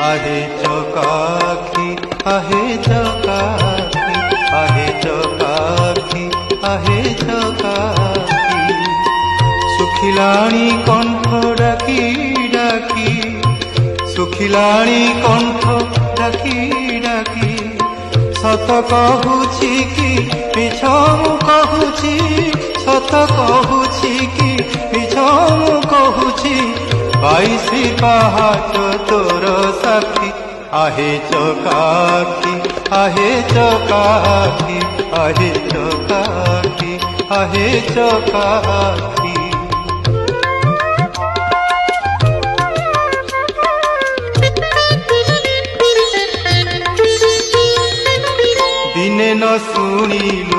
आहे चकाखी आहे चकाखी आहे चकाखी आहे चकाखी सुखिलाणी कंठ डाकी डाकी सुखिलाणी कंठ डाकी डाकी सत कहूछि कि मिछ मु कहूछि सत कहूछि कि मिछ मु कहूछि 22 पहाच तोर साक्षी आहे चकाखी आहे चकाखी आहे चकाखी आहे चकाखी दिने न शुणिल